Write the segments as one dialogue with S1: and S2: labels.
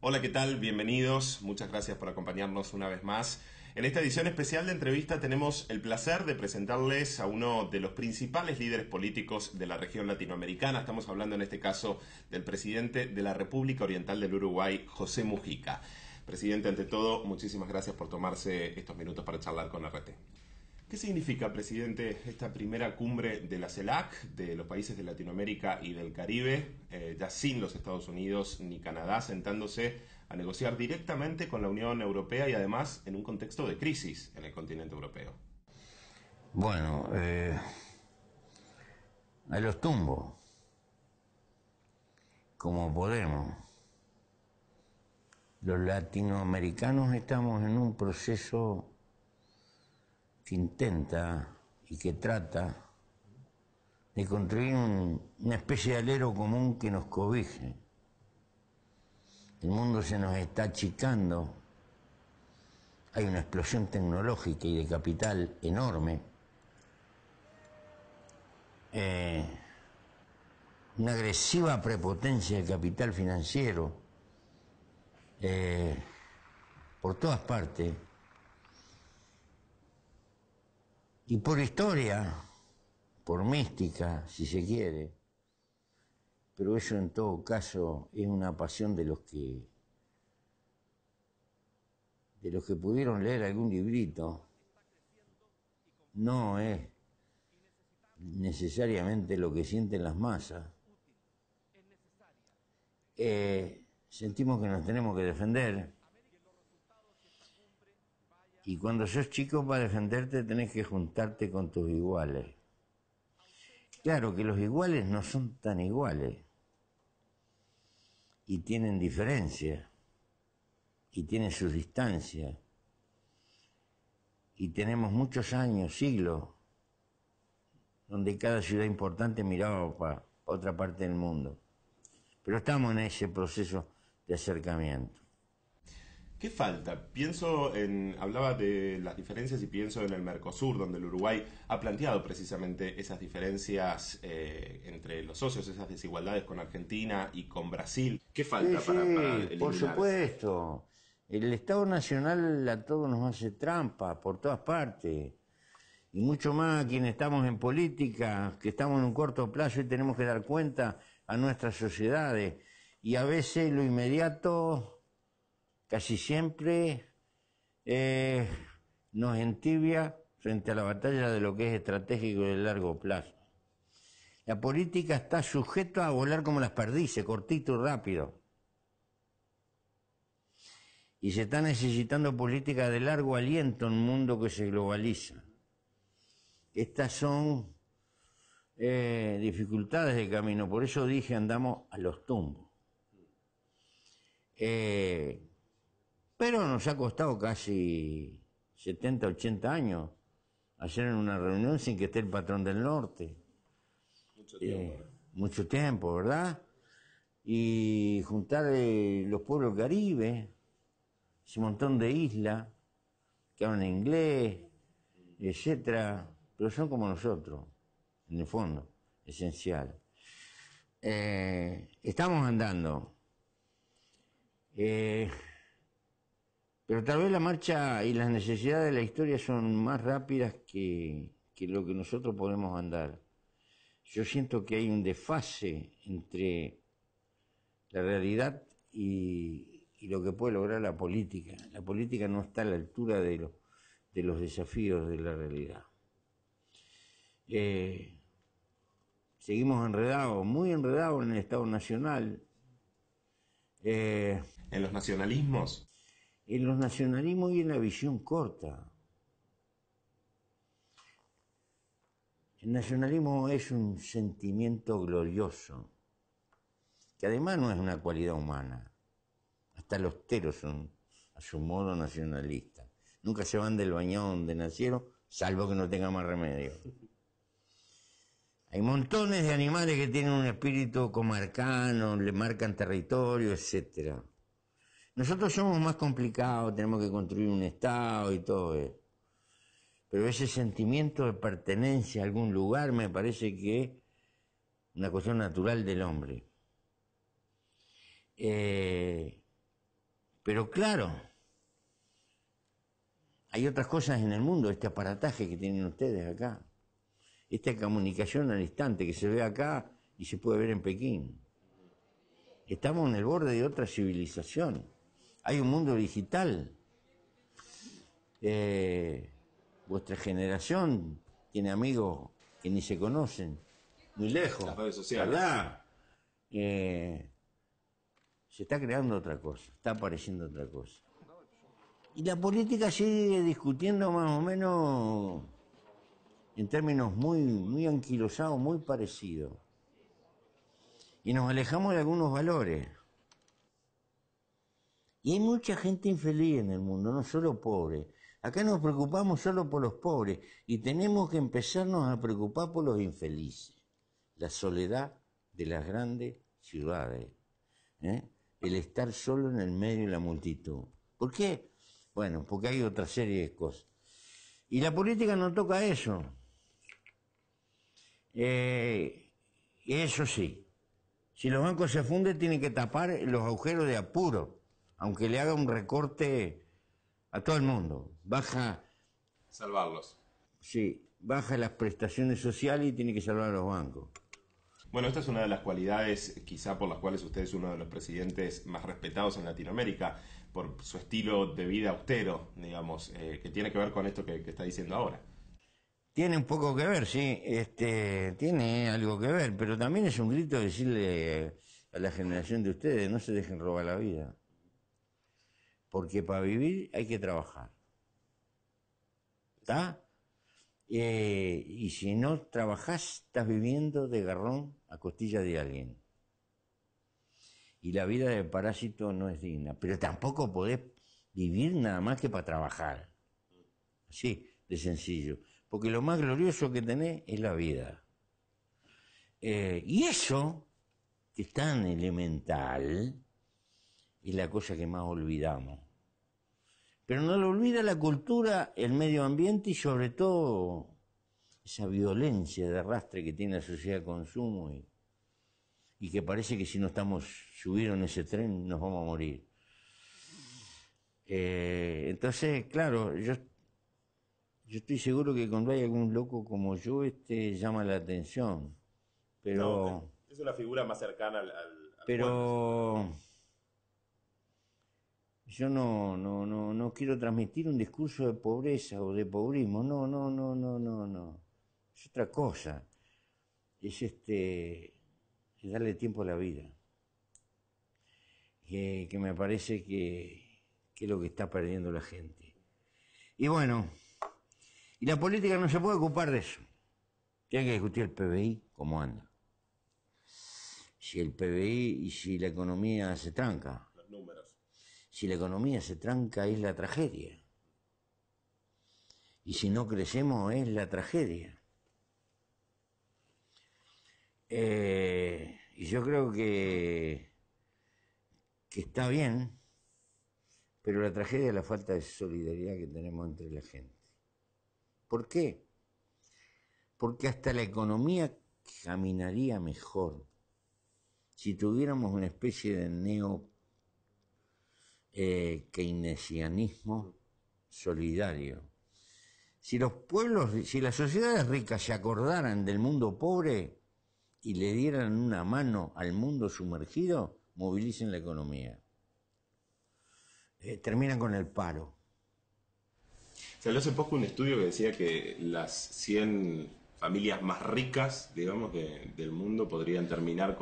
S1: Hola, ¿qué tal? Bienvenidos. Muchas gracias por acompañarnos una vez más. En esta edición especial de entrevista tenemos el placer de presentarles a uno de los principales líderes políticos de la región latinoamericana. Estamos hablando en este caso del presidente de la República Oriental del Uruguay, José Mujica. Presidente, ante todo, muchísimas gracias por tomarse estos minutos para charlar con RT. ¿Qué significa, presidente, esta primera cumbre de la CELAC, de los países de Latinoamérica y del Caribe, ya sin los Estados Unidos ni Canadá, sentándose a negociar directamente con la Unión Europea y además en un contexto de crisis en el continente europeo?
S2: Bueno, a los tumbos, como podemos. Los latinoamericanos estamos en un proceso que intenta y que trata de construir una especie de alero común que nos cobije. El mundo se nos está achicando, hay una explosión tecnológica y de capital enorme, una agresiva prepotencia de capital financiero por todas partes. Y por historia, por mística, si se quiere, pero eso en todo caso es una pasión de los que pudieron leer algún librito, no es necesariamente lo que sienten las masas. Sentimos que nos tenemos que defender. Y cuando sos chico, para defenderte tenés que juntarte con tus iguales. Claro que los iguales no son tan iguales. Y tienen diferencias. Y tienen sus distancias. Y tenemos muchos años, siglos, donde cada ciudad importante miraba para otra parte del mundo. Pero estamos en ese proceso de acercamiento.
S1: ¿Qué falta? Hablaba de las diferencias y pienso en el Mercosur, donde el Uruguay ha planteado precisamente esas diferencias entre los socios, esas desigualdades con Argentina y con Brasil. ¿Qué falta para eliminar?
S2: Por supuesto. El Estado Nacional a todos nos hace trampa por todas partes. Y mucho más quienes estamos en política, que estamos en un corto plazo y tenemos que dar cuenta a nuestras sociedades. Y a veces lo inmediato, casi siempre, nos entibia frente a la batalla de lo que es estratégico y de largo plazo. La política está sujeta a volar como las perdices, cortito y rápido. Y se está necesitando política de largo aliento en un mundo que se globaliza. Estas son dificultades de camino, por eso dije andamos a los tumbos. Pero nos ha costado casi 70, 80 años hacer una reunión sin que esté el patrón del norte. Mucho tiempo, ¿verdad? Y juntar los pueblos del Caribe, ese montón de islas que hablan inglés, etcétera, pero son como nosotros, en el fondo, esencial. Estamos andando. Pero tal vez la marcha y las necesidades de la historia son más rápidas que lo que nosotros podemos andar. Yo siento que hay un desfase entre la realidad y lo que puede lograr la política. La política no está a la altura de los desafíos de la realidad. Seguimos enredados, muy enredados en el Estado Nacional.
S1: ¿En los nacionalismos?
S2: En los nacionalismos y en la visión corta. El nacionalismo es un sentimiento glorioso, que además no es una cualidad humana. Hasta los teros son, a su modo, nacionalistas. Nunca se van del bañado donde nacieron, salvo que no tengan más remedio. Hay montones de animales que tienen un espíritu comarcano, le marcan territorio, etcétera. Nosotros somos más complicados, tenemos que construir un Estado y todo eso. Pero ese sentimiento de pertenencia a algún lugar me parece que es una cuestión natural del hombre. Pero claro, hay otras cosas en el mundo, este aparataje que tienen ustedes acá, esta comunicación al instante que se ve acá y se puede ver en Pekín. Estamos en el borde de otra civilización. Hay un mundo digital. Vuestra generación tiene amigos que ni se conocen, muy lejos.
S1: Las redes sociales.
S2: ¿Verdad? Se está creando otra cosa, está apareciendo otra cosa. Y la política sigue discutiendo más o menos en términos muy anquilosados, muy parecidos. Y nos alejamos de algunos valores. Y hay mucha gente infeliz en el mundo, no solo pobre. Acá nos preocupamos solo por los pobres y tenemos que empezarnos a preocupar por los infelices. La soledad de las grandes ciudades. El estar solo en el medio de la multitud. ¿Por qué? Bueno, porque hay otra serie de cosas. Y la política no toca eso. Eso sí, si los bancos se funden tienen que tapar los agujeros de apuro, aunque le haga un recorte a todo el mundo.
S1: Salvarlos.
S2: Sí, baja las prestaciones sociales y tiene que salvar a los bancos.
S1: Bueno, esta es una de las cualidades quizá por las cuales usted es uno de los presidentes más respetados en Latinoamérica, por su estilo de vida austero, digamos, que tiene que ver con esto que está diciendo ahora.
S2: Tiene un poco que ver, sí, tiene algo que ver, pero también es un grito decirle a la generación de ustedes, no se dejen robar la vida. Porque para vivir hay que trabajar. ¿Está? Y si no trabajás, estás viviendo de garrón a costilla de alguien. Y la vida de parásito no es digna. Pero tampoco podés vivir nada más que para trabajar. Así, de sencillo. Porque lo más glorioso que tenés es la vida. Y eso, que es tan elemental, es la cosa que más olvidamos. Pero no lo olvida la cultura, el medio ambiente y sobre todo esa violencia de arrastre que tiene la sociedad de consumo y que parece que si no estamos subidos en ese tren nos vamos a morir. Entonces, claro, yo estoy seguro que cuando hay algún loco como yo, llama la atención. Pero...
S1: No, es una figura más cercana al
S2: pero...
S1: pueblo.
S2: Yo no quiero transmitir un discurso de pobreza o de pobrismo, no. Es otra cosa. Es darle tiempo a la vida. Que me parece que es lo que está perdiendo la gente. Y bueno, y la política no se puede ocupar de eso. Tiene que discutir el PBI, cómo anda. Si el PBI y si la economía se tranca.
S1: Los números.
S2: Si la economía se tranca es la tragedia. Y si no crecemos es la tragedia. Y yo creo que está bien, pero la tragedia es la falta de solidaridad que tenemos entre la gente. ¿Por qué? Porque hasta la economía caminaría mejor si tuviéramos una especie de keynesianismo solidario. Si los pueblos, si las sociedades ricas se acordaran del mundo pobre y le dieran una mano al mundo sumergido, movilicen la economía. Terminan con el paro.
S1: Se habló hace poco un estudio que decía que las 100 familias más ricas, digamos, del mundo podrían terminar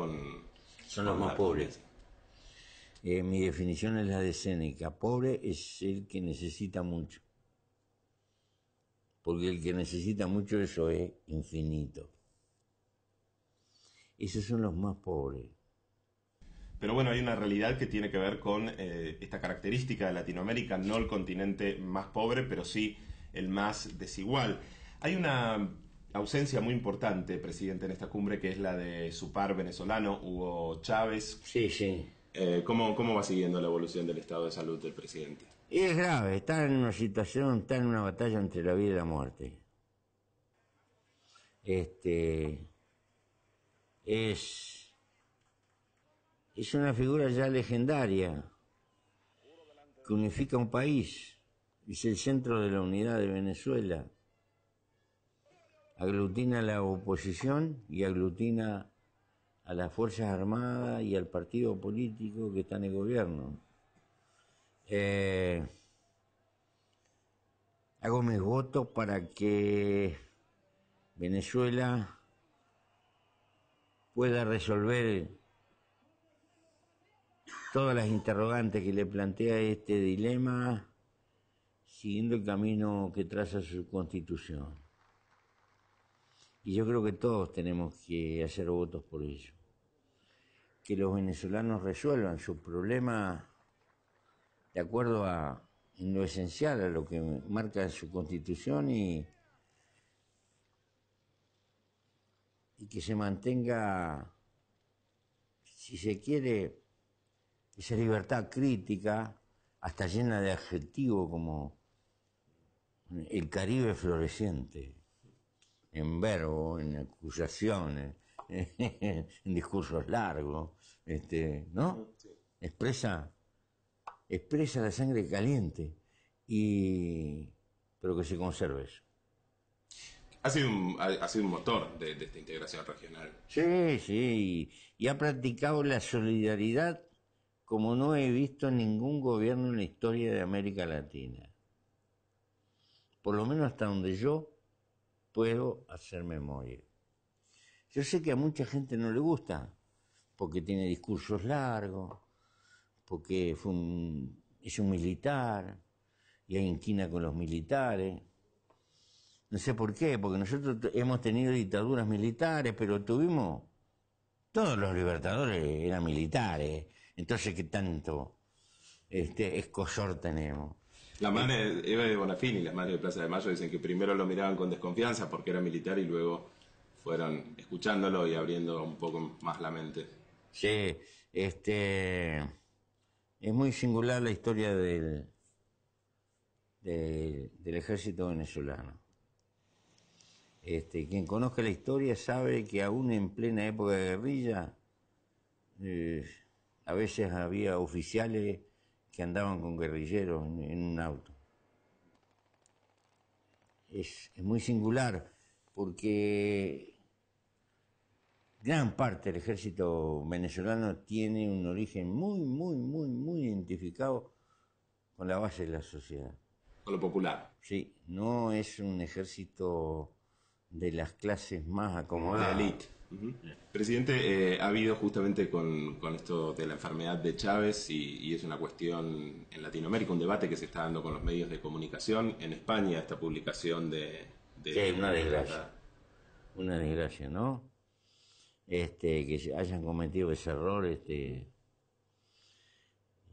S2: Son los más pobres. Mi definición es la de Séneca. Pobre es el que necesita mucho. Porque el que necesita mucho, eso es infinito. Esos son los más pobres.
S1: Pero bueno, hay una realidad que tiene que ver con esta característica de Latinoamérica, no el continente más pobre, pero sí el más desigual. Hay una ausencia muy importante, presidente, en esta cumbre, que es la de su par venezolano, Hugo Chávez.
S2: Sí.
S1: ¿Cómo va siguiendo la evolución del estado de salud del presidente?
S2: Y es grave, está en una situación, está en una batalla entre la vida y la muerte. Es una figura ya legendaria. que unifica un país, es el centro de la unidad de Venezuela, aglutina a la oposición y aglutina a las Fuerzas Armadas y al partido político que está en el gobierno. Hago mis votos para que Venezuela pueda resolver todas las interrogantes que le plantea este dilema siguiendo el camino que traza su Constitución. Y yo creo que todos tenemos que hacer votos por ello. Que los venezolanos resuelvan sus problemas de acuerdo en lo esencial, a lo que marca su Constitución y que se mantenga, si se quiere, esa libertad crítica, hasta llena de adjetivos como el Caribe floreciente, en verbo, en acusaciones, en discursos largos, ¿no? Expresa la sangre caliente, pero que se conserve eso.
S1: Ha sido un motor de esta integración regional.
S2: Sí, y ha practicado la solidaridad como no he visto ningún gobierno en la historia de América Latina. Por lo menos hasta donde yo puedo hacer memoria. Yo sé que a mucha gente no le gusta, porque tiene discursos largos, porque es un militar y hay inquina con los militares. No sé por qué, porque nosotros hemos tenido dictaduras militares, pero todos los libertadores eran militares, entonces ¿qué tanto escosor tenemos?
S1: La madre Eva de Bonafini y las madres de Plaza de Mayo dicen que primero lo miraban con desconfianza porque era militar y luego fueron escuchándolo y abriendo un poco más la mente.
S2: Sí, es muy singular la historia del ejército venezolano. Quien conozca la historia sabe que aún en plena época de guerrilla, a veces había oficiales que andaban con guerrilleros en un auto. Es muy singular porque gran parte del ejército venezolano tiene un origen muy identificado con la base de la sociedad.
S1: Con lo popular.
S2: Sí, no es un ejército de las clases más acomodadas.
S1: La élite. Presidente, ha habido justamente con esto de la enfermedad de Chávez y es una cuestión en Latinoamérica, un debate que se está dando con los medios de comunicación. En España, esta publicación de
S2: sí, una desgracia, ¿no? Que hayan cometido ese error,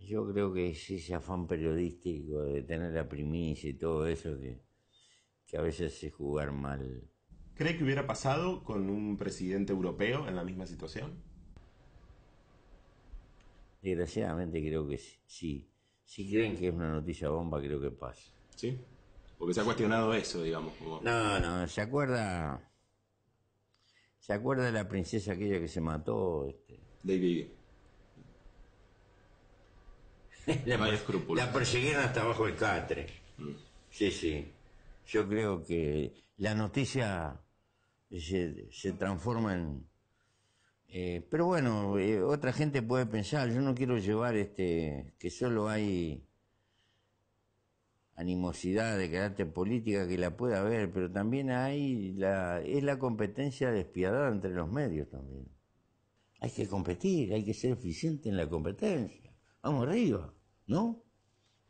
S2: yo creo que es ese afán periodístico de tener la primicia y todo eso que a veces hace jugar mal.
S1: ¿Cree que hubiera pasado con un presidente europeo en la misma situación?
S2: Desgraciadamente creo que sí. Si creen que es una noticia bomba, creo que pasa.
S1: ¿Sí? Porque se ha cuestionado eso, digamos. Como...
S2: No, ¿se acuerda de la princesa aquella que se mató?
S1: Lady
S2: La persiguieron hasta abajo del catre. Sí. Yo creo que la noticia se transforma en... pero bueno, otra gente puede pensar, yo no quiero llevar que solo hay animosidad de carácter política, que la puede haber, pero también es la competencia despiadada entre los medios también. Hay que competir, hay que ser eficiente en la competencia. Vamos arriba, ¿no?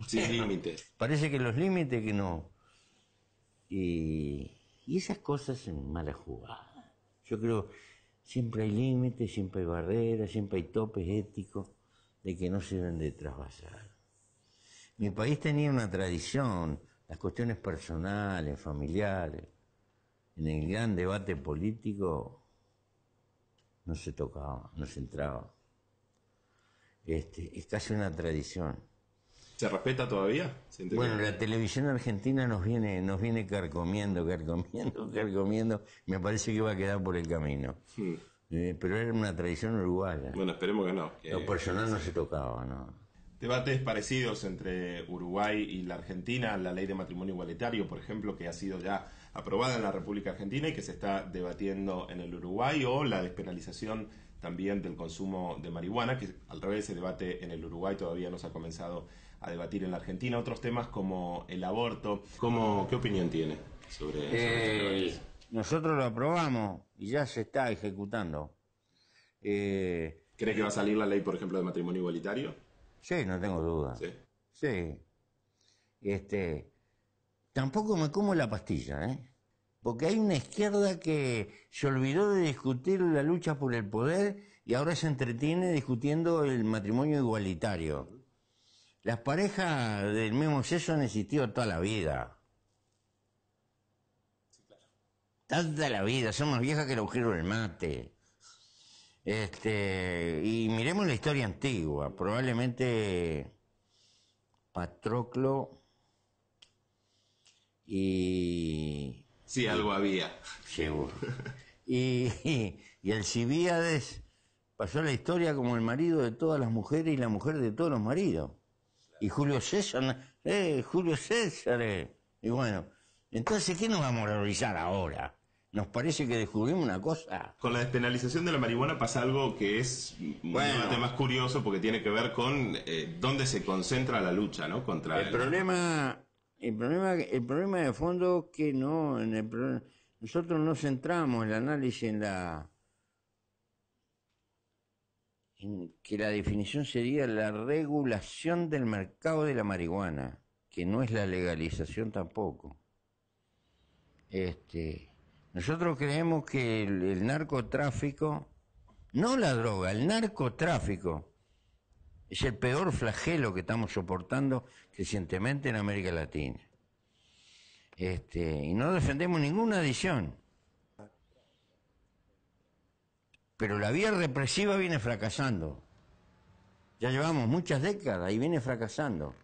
S1: Sin límites.
S2: Parece que los límites que no. Y esas cosas son malas jugadas. Yo creo siempre hay límites, siempre hay barreras, siempre hay topes éticos de que no se deben de trasvasar. Mi país tenía una tradición, las cuestiones personales, familiares, en el gran debate político no se tocaba, no se entraba. Es casi una tradición.
S1: ¿Se respeta todavía?
S2: Bueno, la televisión argentina nos viene carcomiendo. Me parece que va a quedar por el camino. Pero era una tradición uruguaya.
S1: Bueno, esperemos que no.
S2: Lo personal no se tocaba, ¿no?
S1: Debates parecidos entre Uruguay y la Argentina, la ley de matrimonio igualitario, por ejemplo, que ha sido ya aprobada en la República Argentina y que se está debatiendo en el Uruguay, o la despenalización también del consumo de marihuana, que al revés se debate en el Uruguay, todavía no se ha comenzado a debatir en la Argentina. Otros temas como el aborto. ¿Qué opinión tiene sobre eso?
S2: Nosotros lo aprobamos y ya se está ejecutando.
S1: ¿Cree que va a salir la ley, por ejemplo, de matrimonio igualitario?
S2: Sí, no tengo duda.
S1: Sí.
S2: Sí. Tampoco me como la pastilla, ¿eh? Porque hay una izquierda que se olvidó de discutir la lucha por el poder y ahora se entretiene discutiendo el matrimonio igualitario. Las parejas del mismo sexo han existido toda la vida. Toda la vida, son más viejas que el agujero del mate. Y miremos la historia antigua. Probablemente Patroclo y...
S1: Sí, algo había.
S2: Seguro. Y Alcibíades pasó a la historia como el marido de todas las mujeres y la mujer de todos los maridos. Y Julio César, Julio César. Y bueno, entonces, ¿qué nos vamos a valorizar ahora? Nos parece que descubrimos una cosa.
S1: Con la despenalización de la marihuana pasa algo que es un debate más curioso, porque tiene que ver con dónde se concentra la lucha, ¿no? Contra
S2: el problema de fondo que no, nosotros no centramos el análisis en que la definición sería la regulación del mercado de la marihuana, que no es la legalización tampoco. Nosotros creemos que el narcotráfico, no la droga, el narcotráfico, es el peor flagelo que estamos soportando crecientemente en América Latina. Y no defendemos ninguna adición. Pero la vía represiva viene fracasando. Ya llevamos muchas décadas y viene fracasando.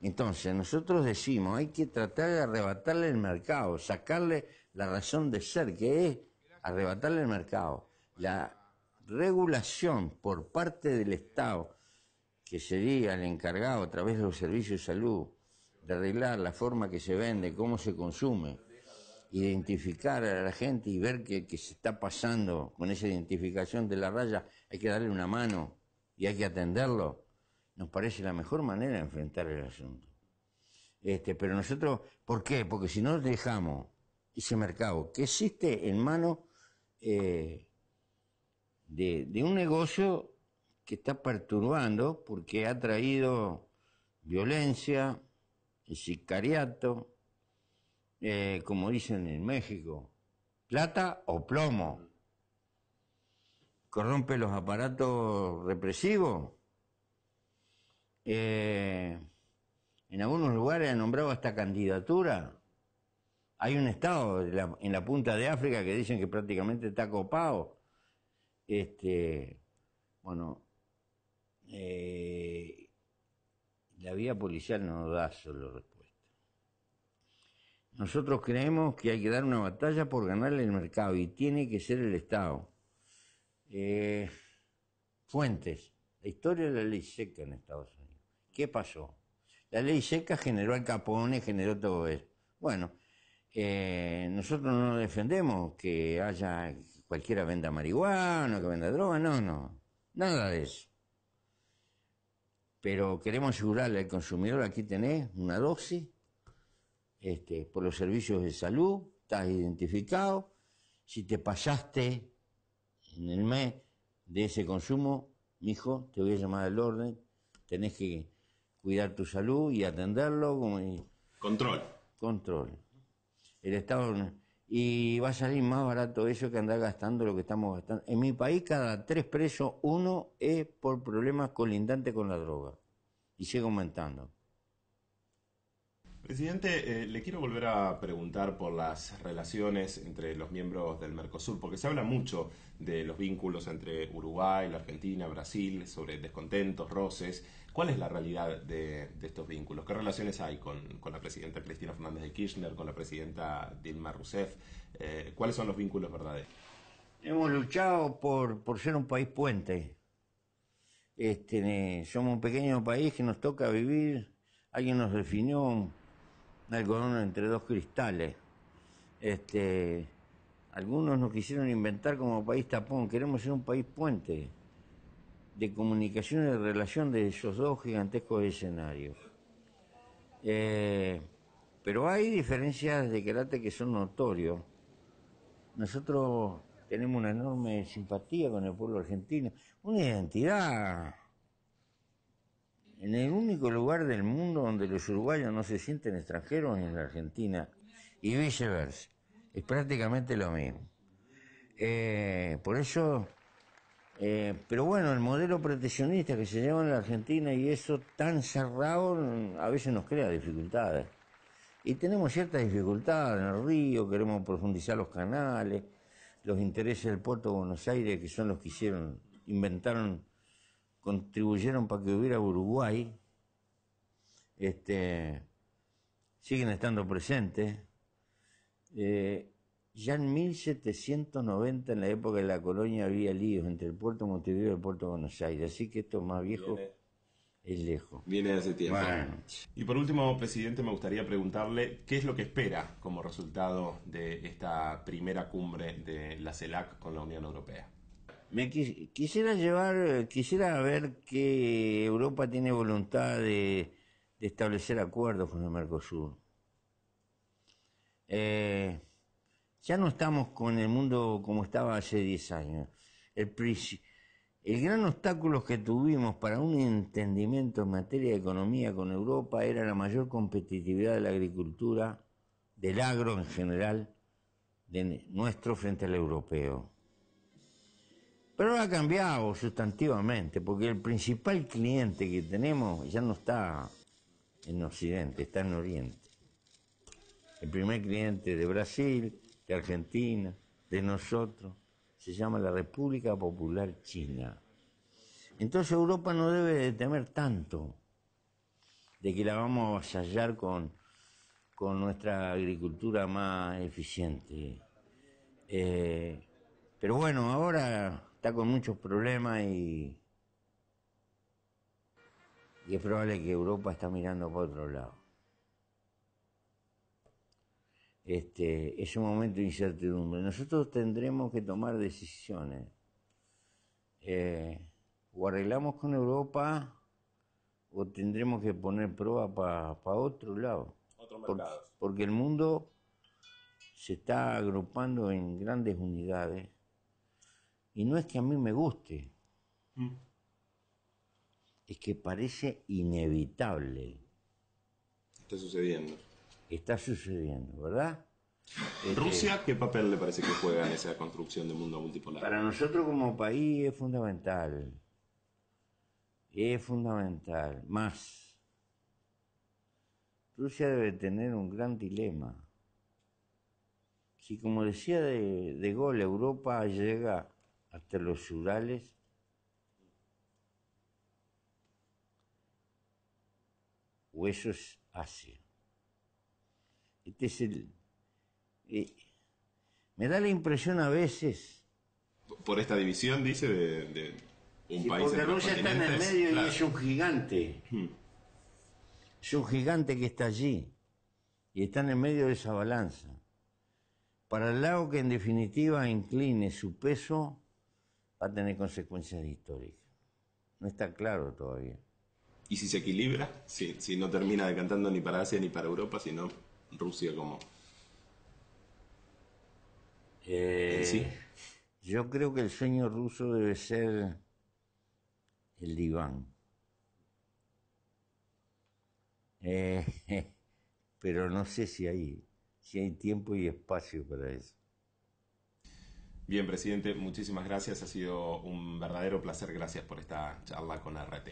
S2: Entonces, nosotros decimos, hay que tratar de arrebatarle el mercado, sacarle la razón de ser, que es arrebatarle el mercado. La regulación por parte del Estado, que sería el encargado a través de los servicios de salud, de arreglar la forma que se vende, cómo se consume, identificar a la gente y ver qué se está pasando con esa identificación de la raya, hay que darle una mano y hay que atenderlo. Nos parece la mejor manera de enfrentar el asunto. Pero nosotros, ¿por qué? Porque si no dejamos ese mercado que existe en manos de un negocio que está perturbando porque ha traído violencia, el sicariato, como dicen en México, plata o plomo. Corrompe los aparatos represivos. En algunos lugares han nombrado esta candidatura. Hay un estado en la punta de África que dicen que prácticamente está copado. La vía policial no da solo respuesta. Nosotros creemos que hay que dar una batalla por ganarle el mercado y tiene que ser el Estado. Fuentes. La historia de la ley seca en Estados Unidos. ¿Qué pasó? La ley seca generó Al Capone, generó todo eso. Bueno, nosotros no defendemos que haya cualquiera venda marihuana, que venda droga, no, nada de eso. Pero queremos asegurarle al consumidor, aquí tenés una dosis, por los servicios de salud, estás identificado, si te pasaste en el mes de ese consumo, mijo, te voy a llamar al orden, tenés que cuidar tu salud y atenderlo. Control. El Estado... Y va a salir más barato eso que andar gastando lo que estamos gastando. En mi país, cada 3 presos, 1 es por problemas colindantes con la droga. Y sigue aumentando.
S1: Presidente, le quiero volver a preguntar por las relaciones entre los miembros del Mercosur, porque se habla mucho de los vínculos entre Uruguay, la Argentina, Brasil, sobre descontentos, roces. ¿Cuál es la realidad de estos vínculos? ¿Qué relaciones hay con la presidenta Cristina Fernández de Kirchner, con la presidenta Dilma Rousseff? ¿Cuáles son los vínculos verdaderos?
S2: Hemos luchado por ser un país puente. somos un pequeño país que nos toca vivir, alguien nos definió un algodón entre dos cristales. Algunos nos quisieron inventar como país tapón, queremos ser un país puente de comunicación y de relación de esos dos gigantescos escenarios. Pero hay diferencias de carácter que son notorios. Nosotros tenemos una enorme simpatía con el pueblo argentino, una identidad. En el único lugar del mundo donde los uruguayos no se sienten extranjeros es en la Argentina, y viceversa. Es prácticamente lo mismo. Por eso, pero bueno, el modelo proteccionista que se lleva en la Argentina y eso tan cerrado a veces nos crea dificultades. Y tenemos ciertas dificultades en el río, queremos profundizar los canales, los intereses del puerto de Buenos Aires, que son los que inventaron, contribuyeron para que hubiera Uruguay, siguen estando presentes. Ya en 1790, en la época de la colonia, había líos entre el puerto de Montevideo y el puerto de Buenos Aires, así que esto es más viejo, es lejos.
S1: Viene de hace tiempo.
S2: Bueno.
S1: Y por último, presidente, me gustaría preguntarle qué es lo que espera como resultado de esta primera cumbre de la CELAC con la Unión Europea.
S2: Quisiera ver que Europa tiene voluntad de establecer acuerdos con el Mercosur. Ya no estamos con el mundo como estaba hace 10 años. El gran obstáculo que tuvimos para un entendimiento en materia de economía con Europa era la mayor competitividad de la agricultura, del agro en general, de nuestro frente al europeo. Pero ha cambiado sustantivamente, porque el principal cliente que tenemos ya no está en Occidente, está en Oriente. El primer cliente de Brasil, de Argentina, de nosotros, se llama la República Popular China. Entonces Europa no debe de temer tanto de que la vamos a avasallar con nuestra agricultura más eficiente. Pero bueno, ahora está con muchos problemas y es probable que Europa está mirando para otro lado. Es un momento de incertidumbre. Nosotros tendremos que tomar decisiones. O arreglamos con Europa o tendremos que poner prueba para otro lado. Porque el mundo se está agrupando en grandes unidades y no es que a mí me guste, es que parece inevitable. Está sucediendo, ¿verdad?
S1: ¿Rusia qué papel le parece que juega en esa construcción de mundo multipolar?
S2: Para nosotros como país es fundamental. Es fundamental. Más. Rusia debe tener un gran dilema. Si, como decía de Gaulle, Europa llega hasta los Urales, o eso es Asia. Este es me da la impresión a veces...
S1: Por esta división, dice, de un país
S2: porque
S1: entre
S2: Rusia está en el medio, claro. Y es un gigante. Es un gigante que está allí. Y está en el medio de esa balanza. Para el lado que en definitiva incline su peso, va a tener consecuencias históricas. No está claro todavía.
S1: ¿Y si se equilibra? Si no termina decantando ni para Asia ni para Europa, sino Rusia como... ¿Sí?
S2: Yo creo que el sueño ruso debe ser el diván. Pero no sé si hay tiempo y espacio para eso.
S1: Bien, presidente, muchísimas gracias. Ha sido un verdadero placer. Gracias por esta charla con RT.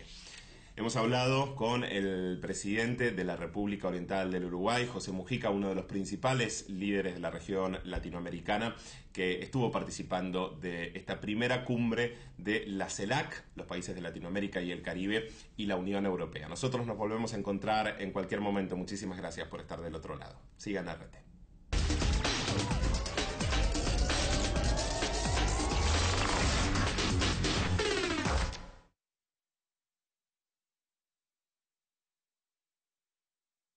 S1: Hemos hablado con el presidente de la República Oriental del Uruguay, José Mujica, uno de los principales líderes de la región latinoamericana, que estuvo participando de esta primera cumbre de la CELAC, los países de Latinoamérica y el Caribe, y la Unión Europea. Nosotros nos volvemos a encontrar en cualquier momento. Muchísimas gracias por estar del otro lado. Sigan RT.